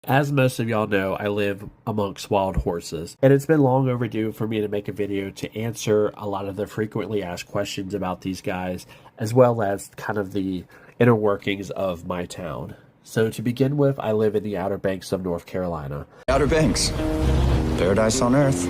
As most of y'all know, I live amongst wild horses, and it's been long overdue for me to make a video to answer a lot of the frequently asked questions about these guys, as well as kind of the inner workings of my town. So to begin with, I live in the Outer Banks of North Carolina. Outer Banks, paradise on earth.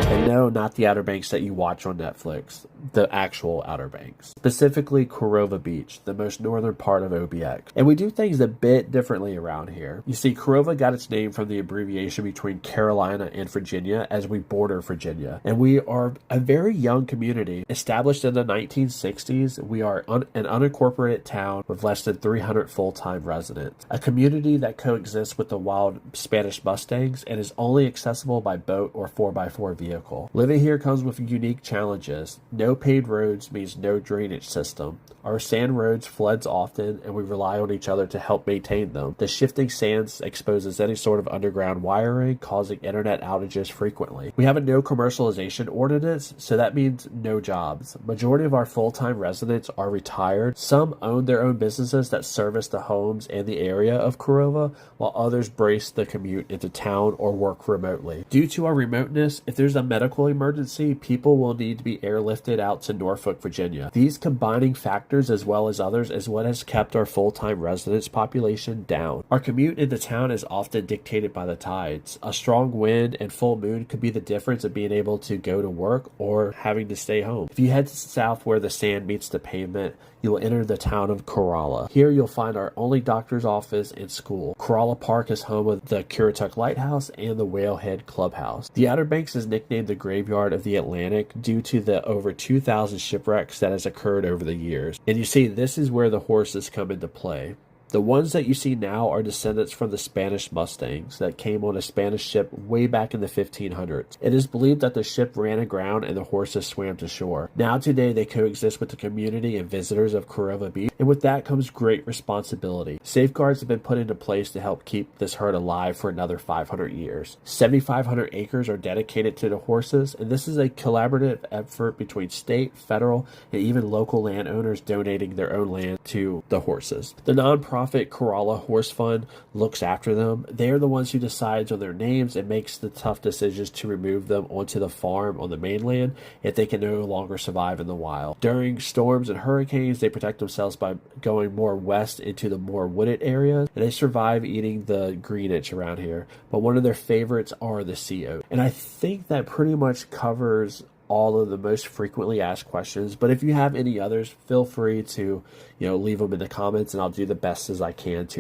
And no, not the Outer Banks that you watch on Netflix, the actual Outer Banks. Specifically Carova Beach, the most northern part of OBX. And we do things a bit differently around here. You see, Carova got its name from the abbreviation between Carolina and Virginia, as we border Virginia. And we are a very young community. Established in the 1960s, we are an unincorporated town with less than 300 full-time residents. A community that coexists with the wild Spanish Mustangs and is only accessible by boat or 4x4 vehicle. Living here comes with unique challenges. No paved roads means no drainage system. Our sand roads floods often, and we rely on each other to help maintain them. The shifting sands exposes any sort of underground wiring, causing internet outages frequently. We have a no commercialization ordinance, so that means no jobs. Majority of our full-time residents are retired. Some own their own businesses that service the homes and the area of Carova, while others brace the commute into town or work remotely. Due to our remoteness, if there's a medical emergency, people will need to be airlifted out to Norfolk, Virginia. These combining factors, as well as others, is what has kept our full-time residents population down. Our commute into town is often dictated by the tides. A strong wind and full moon could be the difference of being able to go to work or having to stay home. If you head south where the sand meets the pavement, you will enter the town of Carova. Here you'll find our only doctor's office and school. Carova Park is home of the Currituck Lighthouse and the Whalehead Clubhouse. The Outer Banks is nicknamed the graveyard of the Atlantic due to the over 2,000 shipwrecks that has occurred over the years. And you see, this is where the horses come into play. The ones that you see now are descendants from the Spanish Mustangs that came on a Spanish ship way back in the 1500s. It is believed that the ship ran aground and the horses swam to shore. Now today they coexist with the community and visitors of Carova Beach, and with that comes great responsibility. Safeguards have been put into place to help keep this herd alive for another 500 years. 7,500 acres are dedicated to the horses, and this is a collaborative effort between state, federal, and even local landowners donating their own land to the horses. The nonprofit Carova Horse Fund looks after them. They're the ones who decides on their names and makes the tough decisions to remove them onto the farm on the mainland if they can no longer survive in the wild. During storms and hurricanes, they protect themselves by going more west into the more wooded areas, and they survive eating the greenage around here. But one of their favorites are the sea oat. And I think that pretty much covers all of the most frequently asked questions, but if you have any others, feel free to leave them in the comments, and I'll do the best as I can to